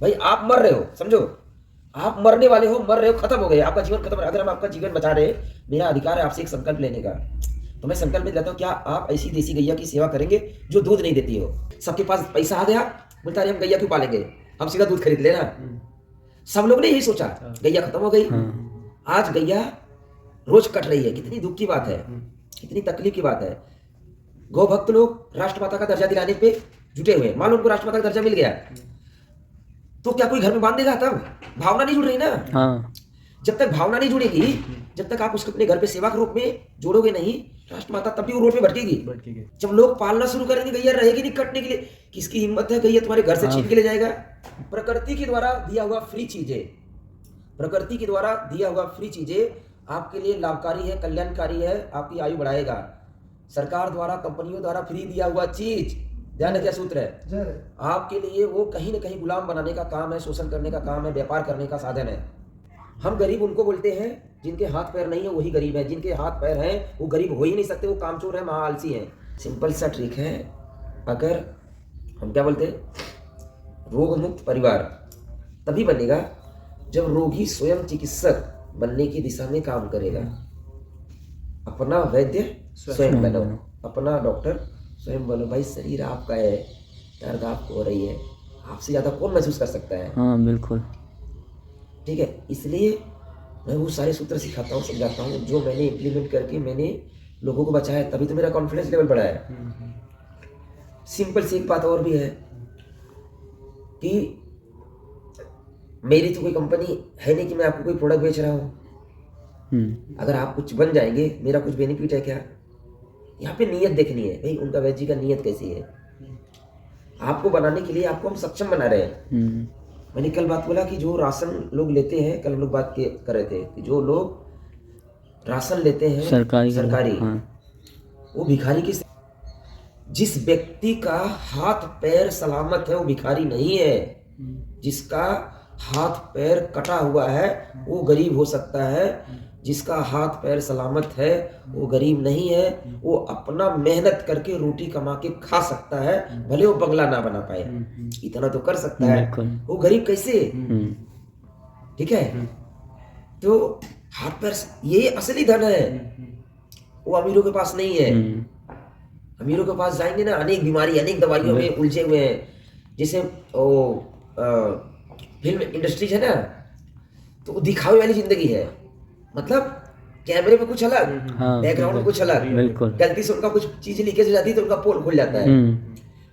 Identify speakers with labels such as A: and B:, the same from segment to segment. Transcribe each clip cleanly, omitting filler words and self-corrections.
A: भाई आप मर रहे हो, समझो आप मरने वाले हो, मर रहे हो, खत्म हो गए, आपका जीवन खत्म। अगर हम आपका जीवन बचा रहे, मेरा अधिकार है आपसे एक संकल्प लेने का। तो मैं संकल्प में लेता हूँ, क्या आप ऐसी देसी गैया की सेवा करेंगे जो दूध नहीं देती हो? सबके पास पैसा आ गया, बोलता है हम गैया क्यों पालेंगे, हम सीधा दूध खरीद लेना। सब लोग ने यही सोचा, गैया खत्म हो गई। आज गैया रोज कट रही है, कितनी दुख की बात है, कितनी तकलीफ की बात है। गौ भक्त लोग राष्ट्रमाता का दर्जा दिलाने पे जुटे हुए हैं। मान लो उनको राष्ट्रमाता का दर्जा मिल गया, तो क्या कोई घर में बांध देगा? तब भावना नहीं जुड़ रही ना।
B: हाँ।
A: जब तक भावना नहीं जुड़ेगी, जब तक आप उसको अपने घर पे सेवा के रूप में जोड़ोगे नहीं, राष्ट्रमाता तब भी वो रोड पे भटकेगी। जब लोग पालना शुरू करेंगे, गैया रहेगी नहीं कटने के लिए। किसकी हिम्मत है गैया तुम्हारे घर से छीन के ले जाएगा? प्रकृति के द्वारा दिया हुआ फ्री चीजें, प्रकृति के द्वारा दिया हुआ फ्री चीजें आपके लिए लाभकारी है, कल्याणकारी है, आपकी आयु बढ़ाएगा। सरकार द्वारा, कंपनियों द्वारा फ्री दिया हुआ चीज, ध्यान रखिए सूत्र है, आपके लिए वो कहीं ना कहीं गुलाम बनाने का काम है, शोषण करने का काम है, व्यापार करने का साधन है। हम गरीब उनको बोलते हैं जिनके हाथ पैर नहीं है, वही गरीब है। जिनके हाथ पैर हैं वो गरीब हो ही नहीं सकते, वो कामचोर है, महाआलसी है। सिंपल सा ट्रिक है, अगर हम क्या बोलते हैं, रोग मुक्त परिवार तभी बनेगा जब रोगी स्वयं चिकित्सक बनने की दिशा में काम करेगा। अपना वैद्य स्वयं बनो, अपना डॉक्टर स्वयं बनो। भाई शरीर आपका है, दर्द आपको हो रही है, आपसे ज्यादा कौन महसूस कर सकता है?
B: हाँ बिल्कुल।
A: ठीक है, इसलिए मैं वो सारे सूत्र सिखाता हूँ, समझाता हूँ, जो मैंने इम्प्लीमेंट करके मैंने लोगों को बचाया, तभी तो मेरा कॉन्फिडेंस लेवल बढ़ा है। सिंपल सी एक बात और भी है कि मेरी तो कोई कंपनी है नहीं कि मैं आपको कोई प्रोडक्ट बेच रहा हूँ। अगर आप कुछ बन जाएंगे, मेरा कुछ बेनिफिट है क्या? यहाँ पे नीयत देखनी है, भाई उनका वैद्य जी का नीयत कैसी है। आपको बनाने के लिए आपको हम सक्षम बना रहे हैं। मैंने कल बात बोला कि जो राशन लोग लेते हैं, कल हम लोग बात कर रहे थे कि जो लोग राशन लेते हैं सरकारी
B: हाँ।
A: वो भिखारी की, जिस व्यक्ति का हाथ पैर सलामत है वो भिखारी नहीं है। जिसका हाथ पैर कटा हुआ है वो गरीब हो सकता है, जिसका हाथ पैर सलामत है वो गरीब नहीं है। वो अपना मेहनत करके रोटी कमा के खा सकता है, भले वो बंगला ना बना पाए, इतना तो कर सकता है। वो गरीब कैसे? ठीक है, तो हाथ पैर ये असली धन है, वो अमीरों के पास नहीं है। अमीरों के पास जाएंगे ना, अनेक बीमारी, अनेक दवाइयों में उलझे हुए हैं। जैसे फिल्म इंडस्ट्रीज है ना, तो वो दिखावे वाली जिंदगी है, मतलब कैमरे में कुछ अलग, बैकग्राउंड में कुछ अलग। गलती से उनका कुछ चीज लीकेज हो जाती है तो उनका पोल खुल जाता है।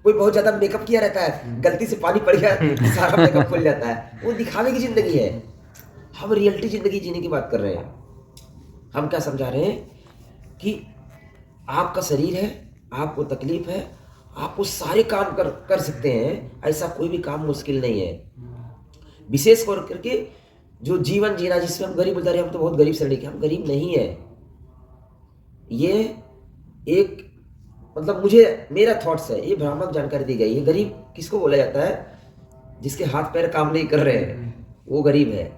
A: कोई बहुत ज्यादा मेकअप किया रहता है, गलती से पानी पड़ गया, सारा मेकअप खुल जाता है। वो दिखावे की जिंदगी है। हम रियलिटी जिंदगी जीने की बात कर रहे हैं। हम क्या समझा रहे हैं कि आपका शरीर है, आपको तकलीफ है, आप वो सारे काम कर सकते हैं। ऐसा कोई भी काम मुश्किल नहीं है। विशेष करके जो जीवन जीना, जिसमें हम गरीब बोलते हैं, हम तो बहुत गरीब श्रेणी के, हम गरीब नहीं है। ये एक मतलब मुझे मेरा थॉट्स है, ये भ्रामक जानकारी दी गई है। गरीब किसको बोला जाता है? जिसके हाथ पैर काम नहीं कर रहे हैं, वो गरीब है।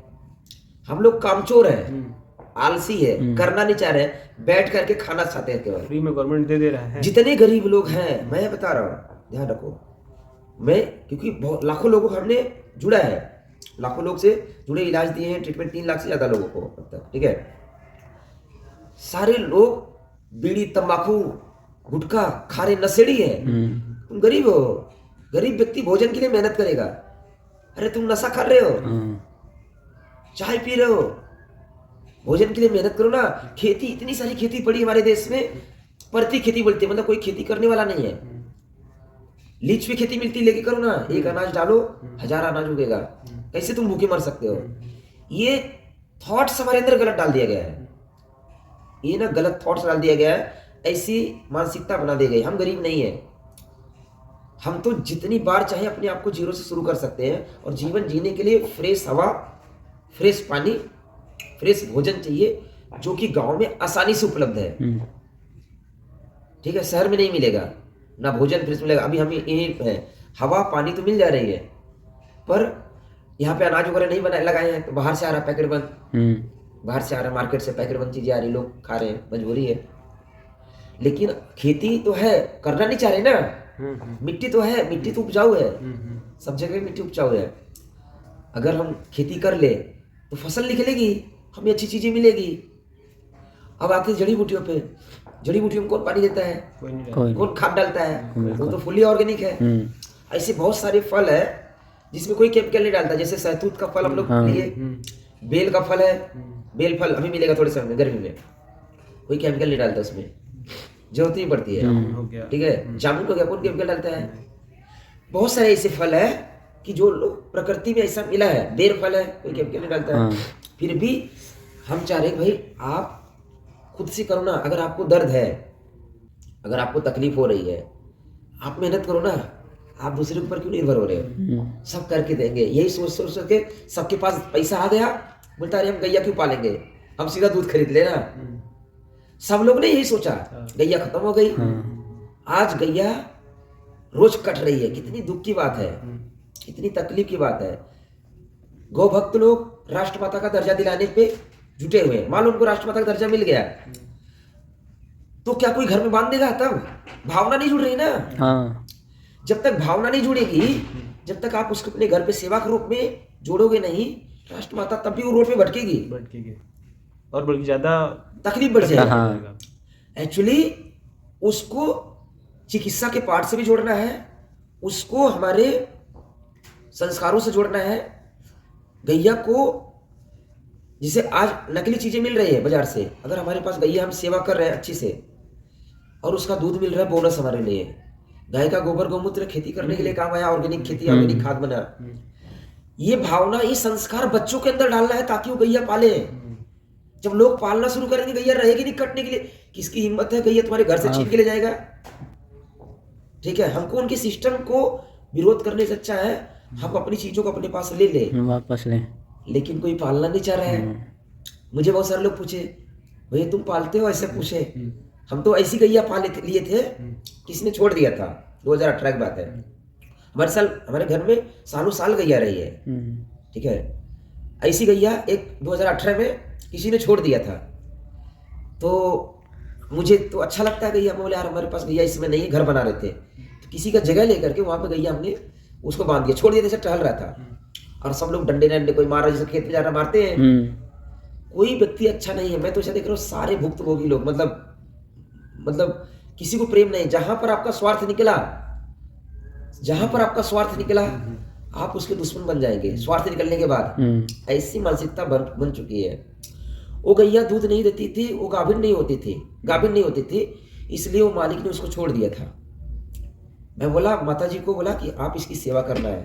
A: हम लोग कामचोर हैं, आलसी है, करना नहीं चाह रहे हैं, बैठ करके खाना चाहते हैं केवल।
C: फ्री में गवर्नमेंट दे रहा है।
A: जितने गरीब लोग हैं, मैं बता रहा हूँ, ध्यान रखो, मैं क्योंकि लाखों लोगों को हमने जुड़ा है, लाखों लोग से जुड़े, इलाज दिए हैं, ट्रीटमेंट 3 लाख से ज्यादा लोगों को अब तक। ठीक है, सारे लोग बीड़ी, तंबाकू, गुटखा खा रहे, नशेड़ी है। तुम गरीब हो। गरीब व्यक्ति भोजन के लिए मेहनत करेगा। अरे तुम नशा कर रहे हो, चाय पी रहे हो, भोजन के लिए मेहनत करो ना। खेती, इतनी सारी खेती पड़ी हमारे देश में, परती खेती बोलते हैं, मतलब कोई खेती करने वाला नहीं है। लीच पे खेती मिलती, लेके करो ना, एक अनाज डालो, 1000 अनाज उगेगा। कैसे तुम भूखे मर सकते हो? ये थॉट्स हमारे अंदर गलत डाल दिया गया है, ये ना गलत थॉट्स डाल दिया गया है, ऐसी मानसिकता बना दी गई। हम गरीब नहीं है। हम तो जितनी बार चाहे अपने आप को जीरो से शुरू कर सकते हैं। और जीवन जीने के लिए फ्रेश हवा, फ्रेश पानी, फ्रेश भोजन चाहिए, जो कि गांव में आसानी से उपलब्ध है। ठीक है, शहर में नहीं मिलेगा ना, भोजन फ्रेश मिलेगा। अभी हम यहीं है, हवा पानी तो मिल जा रही है, पर यहाँ पे अनाज वगैरह नहीं बना लगाए हैं, तो बाहर से आ रहा पैकेट बंद, बाहर से आ रहा मार्केट से पैकेट बंद चीजें आ रही, लोग खा रहे हैं, मजबूरी है। लेकिन खेती तो है, करना नहीं चाह रहे ना। मिट्टी तो है, मिट्टी तो उपजाऊ है, सब जगह मिट्टी उपजाऊ है। अगर हम खेती कर ले तो फसल निकलेगी, हमें अच्छी चीजें मिलेगी। अब आते हैं जड़ी बूटियों पे। जड़ी बूटियों में कौन पानी देता है?
B: कोई नहीं
C: कोई
A: कौन खाद डालता है? वो
C: बिल्कुल।
A: तो फुल्ली ऑर्गेनिक है। ऐसे बहुत सारे फल है जिसमें कोई केमिकल नहीं डालता। जैसे सहतूत का फल हम लोग
C: हाँ।
A: लिए, बेल का फल है, बेल फल अभी मिलेगा थोड़े समय में, गर्मी में। कोई केमिकल नहीं डालता उसमें, जरूरत नहीं पड़ती है।
B: हो गया।
A: ठीक है, जामुन हो गया, कौन केमिकल डालता है? बहुत सारे ऐसे फल है कि जो लोग प्रकृति में ऐसा मिला है। बेर फल है, कोई केमिकल नहीं डालता है।
C: हाँ।
A: फिर भी हम चाह रहे हैं कि भाई आप खुद से करो ना। अगर आपको दर्द है, अगर आपको तकलीफ हो रही है, आप मेहनत करो ना। आप दूसरे के ऊपर क्यों निर्भर हो रहे हो? सब करके देंगे। यही सोच सोच सोच के सबके पास पैसा आ गया, बोलता अरे हम गैया क्यों पालेंगे, हम सीधा दूध खरीद लेना। सब लोग ने यही सोचा, गैया खत्म हो गई। आज गैया रोज कट रही है। कितनी दुख की बात है, कितनी तकलीफ की बात है। गौ भक्त लोग राष्ट्रमाता का दर्जा दिलाने पे जुटे हुए हैं। मान लो उनको राष्ट्रमाता का दर्जा मिल गया, तो क्या कोई घर में बांध देगा? तब भावना नहीं जुड़ रही ना।
C: हाँ।
A: जब तक भावना नहीं जुड़ेगी, जब तक आप उसको अपने घर पे सेवा के रूप में जोड़ोगे नहीं, राष्ट्रमाता तब भी वो रोड पे भटकेगी,
B: भटकेगी और बल्कि ज्यादा
A: तकलीफ बढ़ जाएगी।
C: हाँ।
A: एक्चुअली उसको चिकित्सा के पार्ट से भी जोड़ना है, उसको हमारे संस्कारों से जोड़ना है। गैया को जिसे आज नकली चीजें मिल रही है बाजार से, अगर हमारे पास गैया हम सेवा कर रहे हैं अच्छी से और उसका दूध मिल रहा है, बोनस हमारे लिए। गाय का गोबर गौमूत्र खेती करने के लिए काम आया, ऑर्गेनिक खेती, ऑर्गेनिक खाद बना। ये भावना, ये संस्कार बच्चों के अंदर डालना है ताकि वो गैया पाले। जब लोग पालना शुरू करेंगे, गैया रहेगी नहीं कटने के लिए। किसकी हिम्मत है गैया तुम्हारे घर से छीन के ले जाएगा? ठीक है, हमको उनके सिस्टम को विरोध करने से अच्छा है हम अपनी चीजों को अपने पास ले ले।
C: वापस ले।
A: लेकिन कोई पालना नहीं चाह रहा है। मुझे बहुत सारे लोग पूछे, भैया तुम पालते हो? ऐसे पूछे। हम तो ऐसी गैया पाले लिए थे, किसी ने छोड़ दिया था। 2018 की बात है। हमारे घर में सालों साल गैया रही है। ठीक है, ऐसी गैया एक 2018 में किसी ने छोड़ दिया था। तो मुझे तो अच्छा लगता है गैया। बोले यार हमारे पास गैया इसमें नहीं है, घर बना रहे थे तो किसी का जगह लेकर के वहां पे गैया हमने उसको बांध दिया, छोड़ दिया, जैसे टहल रहा था। और सब लोग डंडे डंडे, कोई मार रहा, जैसे खेत में जा रहा मारते हैं। कोई व्यक्ति अच्छा नहीं है। मैं तो ऐसा देख रहा हूँ, सारे भुक्तभोगी लोग, मतलब किसी को प्रेम नहीं। जहां पर आपका स्वार्थ निकला, जहां पर आपका स्वार्थ निकला, आप उसके दुश्मन बन जाएंगे स्वार्थ निकलने के बाद। ऐसी मानसिकता बन चुकी है। वो गैया दूध नहीं देती थी, वो गाभिन नहीं होती थी, इसलिए वो मालिक ने उसको छोड़ दिया था। मैं बोला, माता जी को बोला कि आप इसकी सेवा करना है,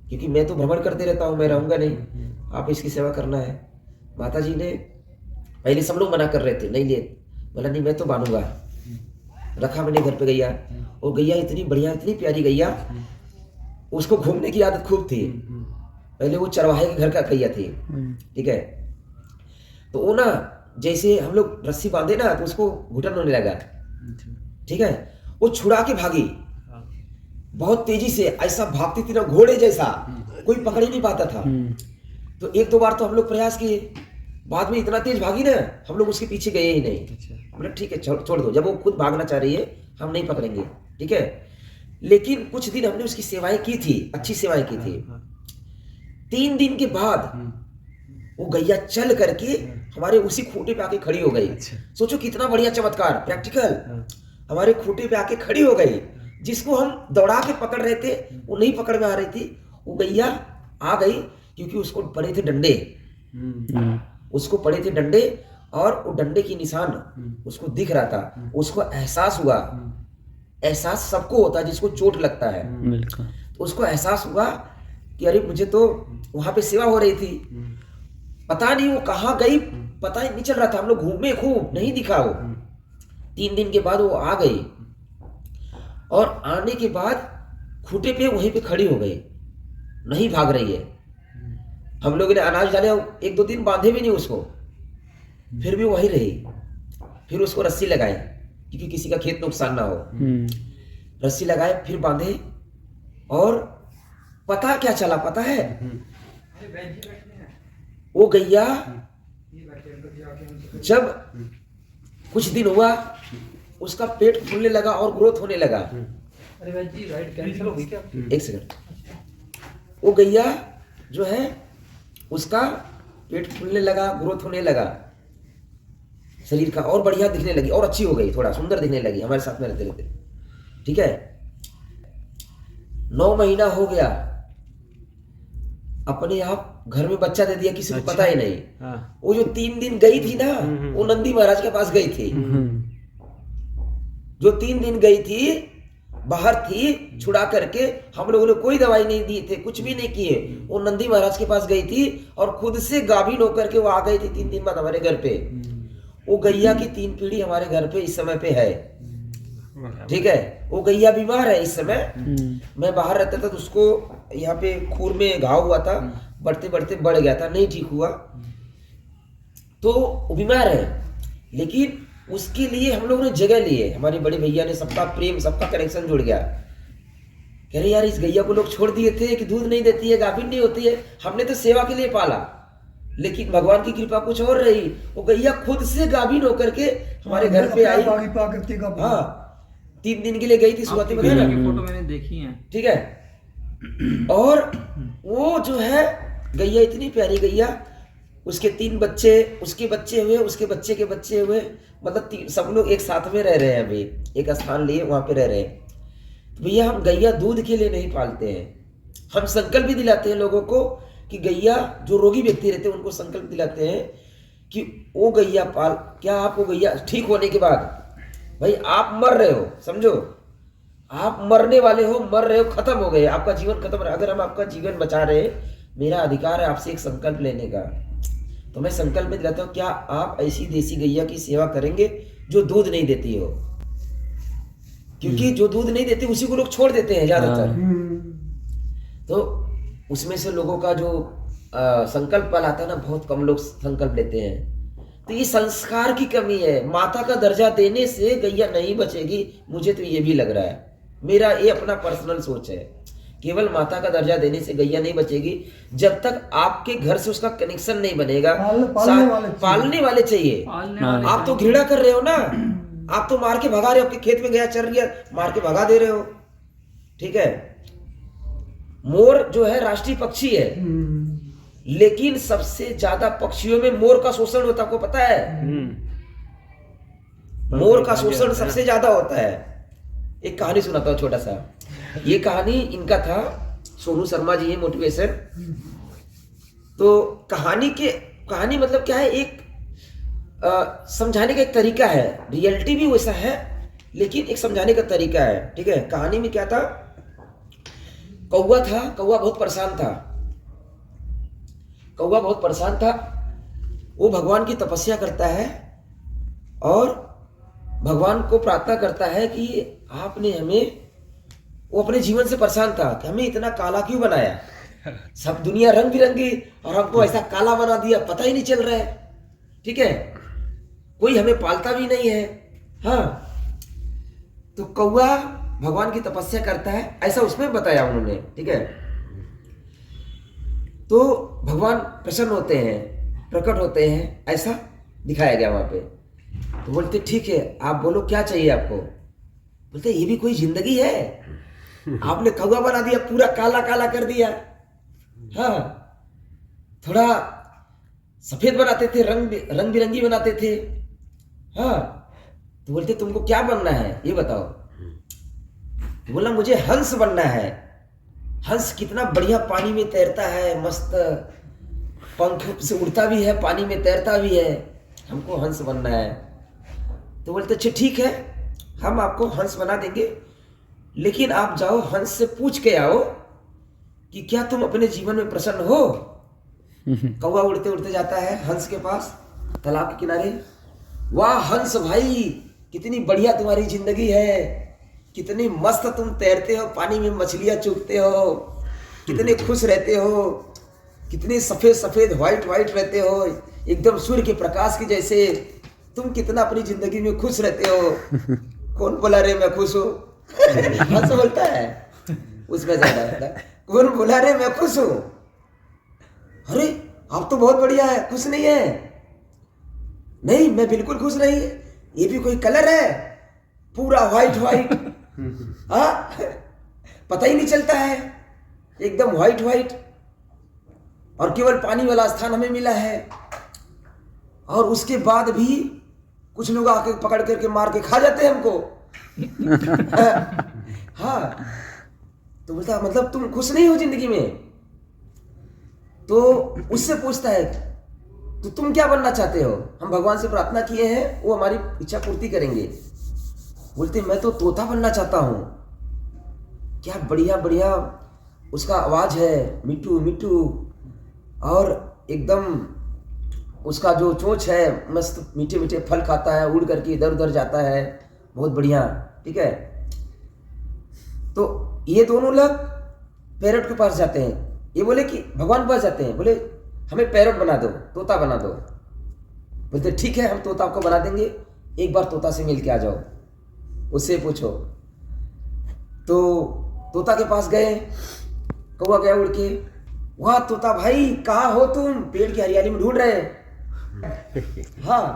A: क्योंकि मैं तो भ्रमण करते रहता हूँ, मैं रहूंगा नहीं, आप इसकी सेवा करना है। माता जी ने पहले सब लोग मना कर रहे थे, नहीं ले। बोला नहीं मैं तो बांधूंगा। रखा मैंने घर पे गैया। और गैया इतनी बढ़िया, इतनी प्यारी गैया, उसको घूमने की आदत खूब थी। पहले वो चरवाहे के घर का गैया थी। ठीक है, तो वो ना जैसे हम लोग रस्सी बांधे ना तो उसको घुटन होने लगा। ठीक है, वो छुड़ा के भागी बहुत तेजी से, ऐसा भागती थी ना घोड़े जैसा, कोई पकड़ ही नहीं पाता था। तो एक दो बार तो हम लोग प्रयास किए, बाद में इतना तेज भागी ना हम लोग उसके पीछे गए ही नहीं। हमने ठीक है छोड़ दो, जब वो खुद भागना चाह रही है हम नहीं पकड़ेंगे। ठीक है, लेकिन कुछ दिन हमने उसकी सेवाएं की थी, अच्छी सेवाएं की थी। 3 दिन के बाद वो गैया चल करके हमारे उसी खूंटे पे आके खड़ी हो गई। सोचो कितना बढ़िया चमत्कार, प्रैक्टिकल। हमारे खूंटे पे आके खड़ी हो गई। जिसको हम दौड़ा के पकड़ रहे थे वो नहीं पकड़ में आ रही थी, वो गैया आ गई, क्योंकि उसको पड़े थे डंडे। उसको पड़े थे डंडे और वो डंडे की निशान उसको दिख रहा था। उसको एहसास हुआ, एहसास सबको होता है जिसको चोट लगता है। तो उसको एहसास हुआ कि अरे मुझे तो वहां पे सेवा हो रही थी, पता नहीं वो कहाँ गई, पता ही नहीं चल रहा था। हम लोग घूमे खूब, नहीं दिखा वो। 3 दिन के बाद वो आ गई और आने के बाद खूंटे पे वहीं पे खड़ी हो गई, नहीं भाग रही है। हम लोगों ने अनाज डाले, 1-2 दिन बांधे भी नहीं उसको, फिर भी वहीं रही। फिर उसको रस्सी लगाए क्योंकि किसी का खेत नुकसान ना हो। रस्सी लगाए, फिर बांधे, और पता क्या चला पता है? वो गैया जब कुछ दिन हुआ उसका पेट फूलने लगा और ग्रोथ होने लगा।
D: अरे भाई जी राइट कैंसिल हो गई क्या?
A: एक सेकंड। वो गैया जो है उसका पेट फूलने लगा, ग्रोथ होने लगा शरीर का, और बढ़िया दिखने लगी और अच्छी हो गई, थोड़ा सुंदर दिखने लगी हमारे साथ में रहते रहते। ठीक है, 9 महीना हो गया, अपने आप घर में बच्चा दे दिया, किसी को पता ही नहीं।
B: हाँ।
A: वो जो 3 दिन गई थी ना, वो नंदी महाराज के पास गई थी। जो 3 दिन गई थी, बाहर थी, छुड़ा करके, हम लोगों ने कोई दवाई नहीं दी थे, कुछ भी नहीं किए, वो नंदी महाराज के पास गई थी और खुद से गाभिन होकर के वो आ गई थी 3 दिन बाद हमारे घर पे। वो गैया की 3 पीढ़ी हमारे घर पे इस समय पे है। ठीक है, वो गैया बीमार है इस समय। मैं बाहर रहता था तो उसको यहाँ पे खूर में घाव हुआ था, बढ़ते बढ़ते बढ़ गया था, नहीं ठीक हुआ, तो वो बीमार है। लेकिन उसके लिए हम लोगों ने जगह ली है, हमारे बड़े भैया ने, सबका प्रेम, सबका कनेक्शन जुड़ गया। कह रहे यार इस गैया को लोग छोड़ दिए थे कि दूध नहीं देती है, गाभिन नहीं होती है, हमने तो सेवा के लिए पाला, लेकिन भगवान की कृपा कुछ और रही, वो गैया खुद से गाभिन होकर के हमारे घर पे आई। हाँ, 3 दिन के लिए गई थी, शुरुआती बताया ना,
C: फोटो मैंने देखी है।
A: ठीक है, और वो जो है गैया इतनी प्यारी गैया, उसके 3 बच्चे, उसके बच्चे हुए, उसके बच्चे के बच्चे हुए, मतलब सब लोग एक साथ में रह रहे हैं, अभी एक स्थान लिए वहां पे रह रहे हैं। तो भैया हम गैया दूध के लिए नहीं पालते हैं, हम संकल्प भी दिलाते हैं लोगों को कि गैया, जो रोगी व्यक्ति रहते हैं उनको संकल्प दिलाते हैं कि वो गैया पाल, क्या आप वो गैया ठीक होने के बाद, भाई आप मर रहे हो, समझो आप मरने वाले हो, मर रहे हो, खत्म हो गए, आपका जीवन खत्म रहा, अगर हम आपका जीवन बचा रहे, मेरा अधिकार है आपसे एक संकल्प लेने का, तो मैं संकल्प में दिलाता हूँ, क्या आप ऐसी देसी गैया की सेवा करेंगे जो दूध नहीं देती हो? क्योंकि जो दूध नहीं देती उसी को लोग छोड़ देते हैं ज्यादातर। तो उसमें से लोगों का जो संकल्प पल आता है ना, बहुत कम लोग संकल्प लेते हैं। तो ये संस्कार की कमी है, माता का दर्जा देने से गैया नहीं बचेगी, मुझे तो ये भी लग रहा है, मेरा ये अपना पर्सनल सोच है। केवल माता का दर्जा देने से गैया नहीं बचेगी, जब तक आपके घर से उसका कनेक्शन नहीं बनेगा। पालने वाले चाहिए। आप तो घृणा कर रहे हो ना, आप तो मार के भगा रहे हो, आपके खेत में गया चल रही है, मार के भगा दे रहे हो। ठीक है, मोर जो है राष्ट्रीय पक्षी है, लेकिन सबसे ज्यादा पक्षियों में मोर का शोषण होता है, आपको पता है? मोर का शोषण सबसे ज्यादा होता है। एक कहानी सुनाता हूँ छोटा सा, ये कहानी इनका था, सोनू शर्मा जी है, मोटिवेशन। तो कहानी मतलब क्या है, एक समझाने का एक तरीका है, रियलिटी भी वैसा है लेकिन एक समझाने का तरीका है। ठीक है, कहानी में क्या था, कौवा था, कौवा बहुत परेशान था, कौवा बहुत परेशान था। वो भगवान की तपस्या करता है और भगवान को प्रार्थना करता है कि आपने हमें, वो अपने जीवन से परेशान था कि हमें इतना काला क्यों बनाया, सब दुनिया रंग बिरंगी और हमको ऐसा काला बना दिया, पता ही नहीं चल रहा है। ठीक है, कोई हमें पालता भी नहीं है। हाँ, तो कौवा भगवान की तपस्या करता है, ऐसा उसमें बताया उन्होंने। ठीक है, तो भगवान प्रसन्न होते हैं, प्रकट होते हैं, ऐसा दिखाया गया वहां पे। तो बोलते ठीक है, आप बोलो क्या चाहिए आपको। बोलते ये भी कोई जिंदगी है, आपने कौवा बना दिया, पूरा काला काला कर दिया। हाँ, थोड़ा सफेद बनाते थे, रंग बिरंगी बनाते थे। हाँ, तो बोलते तुमको क्या बनना है ये बताओ। तो बोला मुझे हंस बनना है। हंस कितना बढ़िया पानी में तैरता है, मस्त पंख से उड़ता भी है, पानी में तैरता भी है, हमको हंस बनना है। तो बोलते अच्छा ठीक है, हम आपको हंस बना देंगे, लेकिन आप जाओ हंस से पूछ के आओ कि क्या तुम अपने जीवन में प्रसन्न हो। कौवा उड़ते उड़ते जाता है हंस के पास, तालाब के किनारे। वाह हंस भाई, कितनी बढ़िया तुम्हारी जिंदगी है, कितनी मस्त तुम तैरते हो, पानी में मछलियां चुगते हो, कितने खुश रहते हो, कितने सफेद सफेद व्हाइट व्हाइट रहते हो, एकदम सूर्य के प्रकाश की जैसे, तुम कितना अपनी जिंदगी में खुश रहते हो। कौन बोला रे मैं खुश हूँ? हंस बोलता है, उसमें ज्यादा रहता है, कौन बोला रे मैं खुश हूँ? अरे आप तो बहुत बढ़िया है, खुश नहीं है? नहीं मैं बिल्कुल खुश नहीं, ये भी कोई कलर है, पूरा व्हाइट व्हाइट। हाँ, पता ही नहीं चलता है, एकदम व्हाइट व्हाइट। और केवल पानी वाला स्थान हमें मिला है, और उसके बाद भी कुछ लोग आके पकड़ करके मार के खा जाते हैं हमको। हाँ, तो बोलता मतलब तुम खुश नहीं हो जिंदगी में? तो उससे पूछता है तो तुम क्या बनना चाहते हो? हम भगवान से प्रार्थना किए हैं, वो हमारी इच्छा पूर्ति करेंगे। बोलते मैं तो तोता बनना चाहता हूँ। क्या बढ़िया बढ़िया उसका आवाज है, मिट्टू मिट्टू, और एकदम उसका जो चोंच है मस्त, मीठे मीठे फल खाता है, उड़ करके इधर उधर जाता है, बहुत बढ़िया। ठीक है, तो ये दोनों लोग पैरट के पास जाते हैं। ये बोले कि भगवान के पास जाते हैं, बोले हमें पैरट बना दो, तोता बना दो। बोलते ठीक है, हम तोता आपको बना देंगे, एक बार तोता से मिल के आ जाओ, उससे पूछो। तो तोता के पास गए, कौवा गया उड़ के। वाह तोता भाई, कहाँ हो तुम? पेड़ की हरियाली में ढूंढ रहे हैं। हाँ,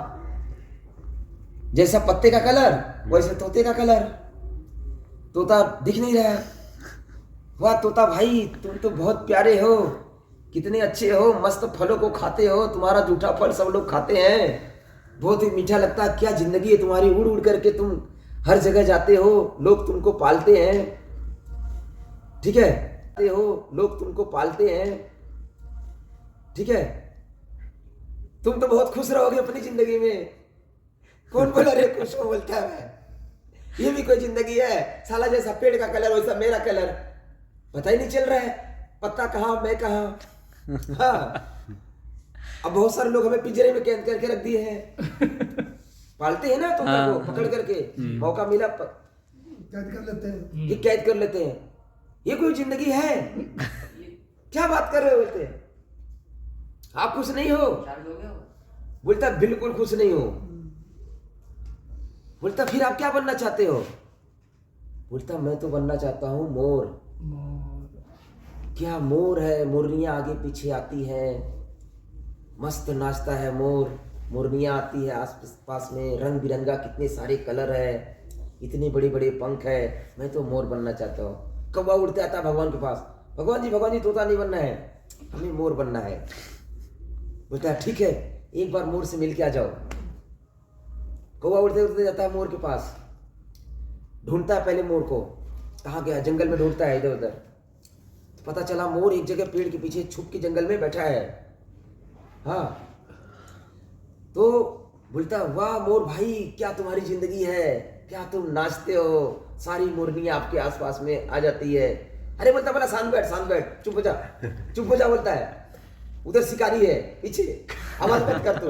A: जैसा पत्ते का कलर वैसे तोते का कलर, तोता दिख नहीं रहा। वाह तोता भाई, तुम तो बहुत प्यारे हो, कितने अच्छे हो, मस्त फलों को खाते हो, तुम्हारा जूठा फल सब लोग खाते हैं, बहुत ही मीठा लगता है। क्या जिंदगी है तुम्हारी, उड़ उड़ करके तुम हर जगह जाते हो, लोग तुमको पालते हैं। ठीक है, हो लोग तुमको पालते हैं। ठीक है, तुम तो बहुत खुश रहोगे अपनी जिंदगी में। कौन बोला रे खुश हो? बोलता है ये भी कोई जिंदगी है? साला जैसा पेड़ का कलर वैसा मेरा कलर, पता ही नहीं चल रहा है, पत्ता कहाँ मैं कहाँ। हाँ, अब बहुत सारे लोग हमें पिंजरे में कैद करके रख दिए हैं, पालते हैं ना तोता को पकड़ करके, मौका मिला कैद कर लेते हैं, ये कैद कर लेते हैं। ये कोई जिंदगी है? क्या बात कर रहे हो? बोलते आप खुश नहीं हो? बोलता बिल्कुल खुश नहीं हो। बोलता फिर आप क्या बनना चाहते हो? बोलता मैं तो बनना चाहता हूँ मोर। क्या मोर है, मुरनियाँ आगे पीछे आती है, मस्त नाचता है मोर, मुरनियाँ आती है आस पास में, रंग बिरंगा कितने सारे कलर है, इतने बड़े बड़े पंख है, मैं तो मोर बनना चाहता हूँ। कौवा उड़ते आता भगवान के पास, भगवान जी तोता नहीं बनना है, हमें मोर बनना है। बोलता है ठीक है, एक बार मोर से मिल के आ जाओ। कौवा उड़ते उड़ते जाता है मोर के पास, ढूंढता है पहले मोर को, कहाँ गया, जंगल में ढूंढता है इधर उधर। तो पता चला मोर एक जगह पेड़ के पीछे छुप के जंगल में बैठा है। हाँ, तो बोलता वाह मोर भाई, क्या तुम्हारी जिंदगी है, क्या तुम नाचते हो, सारी मुर्गियां आपके आसपास में आ जाती है। अरे बोलता बोला शांत बैठ, चुप हो जा, चुप हो जा। बोलता है उधर शिकारी है पीछे, आवाज मत कर तू।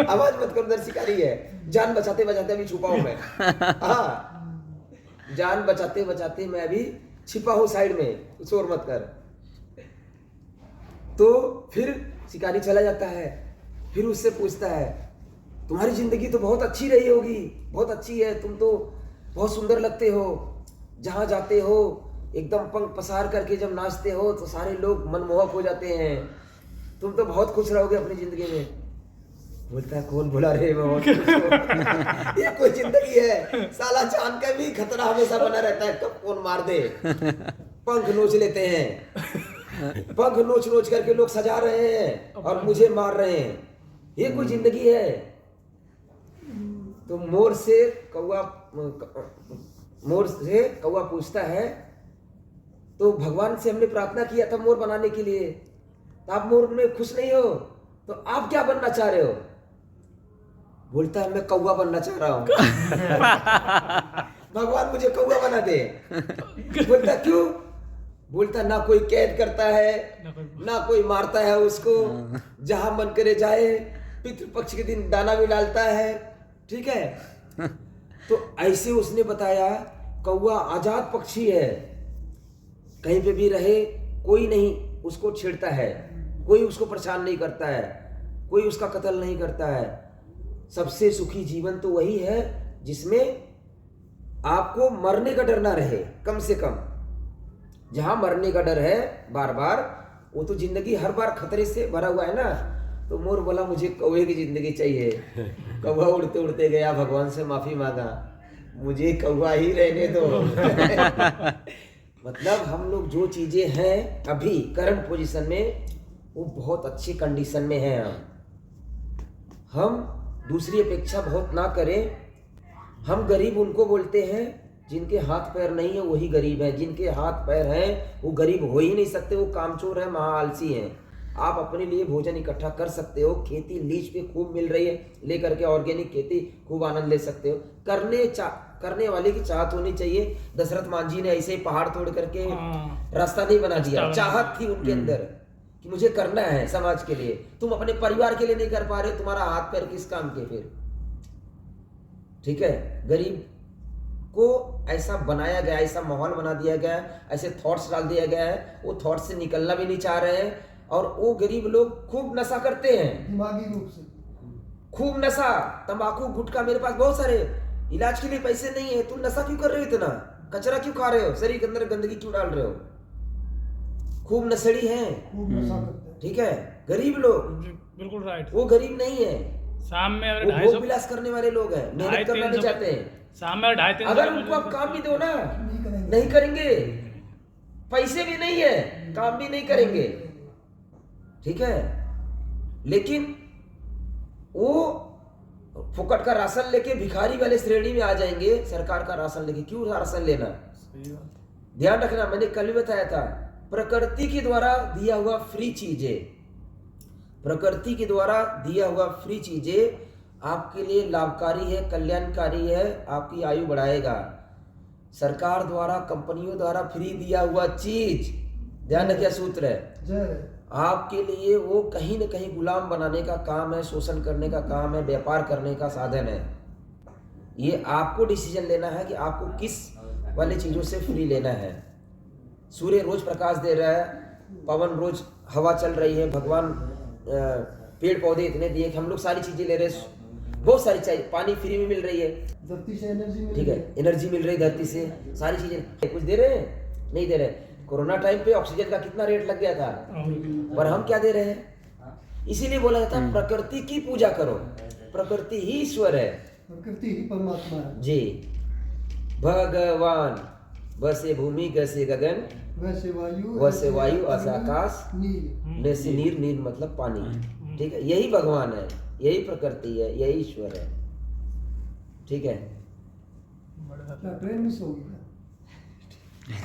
A: आवाज मत कर, उधर शिकारी है। जान बचाते बचाते अभी छुपा हूं मैं। हाँ, जान बचाते बचाते मैं अभी छिपा हूं साइड में, शोर मत कर। तो फिर शिकारी चला जाता है, फिर उससे पूछता है तुम्हारी जिंदगी तो बहुत अच्छी रही होगी, बहुत अच्छी है, तुम तो बहुत सुंदर लगते हो, जहां जाते हो एकदम पंख पसार करके जब नाचते हो तो सारे लोग मनमोहक हो जाते हैं, तुम तो बहुत खुश रहोगे अपनी जिंदगी में। बोलता है कौन बोला रे मैं बहुत खुश हूं? ये कोई जिंदगी है? साला जान का भी खतरा हमेशा बना रहता है, कब कौन मार दे। पंख नोच लेते हैं, पंख नोच नोच करके लोग सजा रहे हैं और मुझे मार रहे हैं, ये कोई जिंदगी है? तो मोर से कौवा पूछता है तो भगवान से हमने प्रार्थना किया था मोर बनाने के लिए, तो आप मोर में खुश नहीं हो, तो आप क्या बनना चाह रहे हो? बोलता है मैं कौवा बनना चाह रहा हूं। भगवान मुझे कौवा बना दे। बोलता क्यों? बोलता ना कोई कैद करता है, ना कोई मारता है उसको, जहां मन करे जाए, पितृपक्ष के दिन दाना भी डालता है। ठीक है, तो ऐसे उसने बताया कौवा आजाद पक्षी है, कहीं पे भी रहे, कोई नहीं उसको छेड़ता है, कोई उसको परेशान नहीं करता है, कोई उसका कत्ल नहीं करता है। सबसे सुखी जीवन तो वही है जिसमें आपको मरने का डर ना रहे, कम से कम। जहां मरने का डर है बार बार, वो तो जिंदगी हर बार खतरे से भरा हुआ है ना। तो मोर बोला मुझे कौवे की जिंदगी चाहिए। कौवा उड़ते उड़ते गया, भगवान से माफी मांगा, मुझे कौवा ही रहने दो। मतलब हम लोग जो चीज़ें हैं अभी करंट पोजीशन में वो बहुत अच्छी कंडीशन में हैं। हम दूसरी अपेक्षा बहुत ना करें। हम गरीब उनको बोलते हैं जिनके हाथ पैर नहीं है, वही गरीब है। जिनके हाथ पैर हैं वो गरीब हो ही नहीं सकते, वो कामचोर हैं, महाआलसी हैं। आप अपने लिए भोजन इकट्ठा कर सकते हो, खेती लीज पे खूब मिल रही है, लेकर के ऑर्गेनिक खेती खूब आनंद ले सकते हो। करने वाले की चाहत होनी चाहिए। दशरथ मांझी ने ऐसे ही पहाड़ तोड़ करके रास्ता नहीं बना दिया, चाहत थी उनके अंदर कि मुझे करना है समाज के लिए। तुम अपने परिवार के लिए नहीं कर पा रहे हो, तुम्हारा हाथ पैर किस काम के फिर? ठीक है, गरीब को ऐसा बनाया गया, ऐसा माहौल बना दिया गया, ऐसे थॉट्स डाल दिया गया है, वो थॉट्स से निकलना भी नहीं चाह रहे हैं। और वो गरीब लोग खूब नशा करते हैं,
C: दिमागी रूप से
A: खूब नशा, तंबाकू, गुटखा। मेरे पास बहुत सारे, इलाज के लिए पैसे नहीं है, तुम नशा क्यों कर रहे हो? इतना कचरा क्यों खा रहे हो? शरीर के अंदर गंदगी क्यों डाल रहे हो? खूब नशेड़ी हैं,
C: खूब नशा करते हैं।
A: ठीक है। गरीब लोग,
D: बिल्कुल राइट।
A: वो गरीब नहीं है,
D: शाम में अगर
A: वो
D: 250
A: भोग विलास करने वाले लोग हैं, मेहनत करना नहीं चाहते हैं।
D: शाम में 250-300
A: अगर उनको आप काम भी दो ना,
C: नहीं करेंगे।
A: नहीं करेंगे। पैसे भी नहीं है, काम भी नहीं करेंगे, ठीक है। लेकिन वो फुकट का राशन लेके भिखारी वाले श्रेणी में आ जाएंगे। सरकार का राशन लेके क्यों राशन लेना? ध्यान रखना, मैंने कल भी बताया था, प्रकृति के द्वारा दिया हुआ फ्री चीजें, प्रकृति के द्वारा दिया हुआ फ्री चीजें आपके लिए लाभकारी है, कल्याणकारी है, आपकी आयु बढ़ाएगा। सरकार द्वारा, कंपनियों द्वारा फ्री दिया हुआ चीज, ध्यान रखिए सूत्र है,
C: जय
A: आपके लिए वो कहीं न कहीं गुलाम बनाने का काम है, शोषण करने का काम है, व्यापार करने का साधन है। ये आपको डिसीजन लेना है कि आपको किस वाली चीजों से फ्री लेना है। सूर्य रोज प्रकाश दे रहा है, पवन रोज हवा चल रही है, भगवान पेड़ पौधे इतने दिए कि हम लोग सारी चीजें ले रहे हैं, बहुत सारी चाहिए, पानी फ्री में मिल रही है,
C: धरती से एनर्जी मिल
A: ठीक है, एनर्जी मिल रही है धरती से, सारी चीजें। कुछ दे रहे हैं? नहीं दे रहे। कोरोना टाइम पे ऑक्सीजन का कितना रेट लग गया था, पर हम क्या दे रहे हैं? इसीलिए बोला जाता है प्रकृति की पूजा करो, प्रकृति ही ईश्वर है,
C: प्रकृति ही परमात्मा है।
A: जी। भगवान बसे भूमि गसे गगन,
C: वैसे
A: वायु ऐसे आकाश,
C: नील।
A: जैसे नीर, नीर मतलब पानी, ठीक है। यही भगवान है, यही प्रकृति है, यही ईश्वर है, ठीक है।
C: क्या ट्रेन मिस हो गई?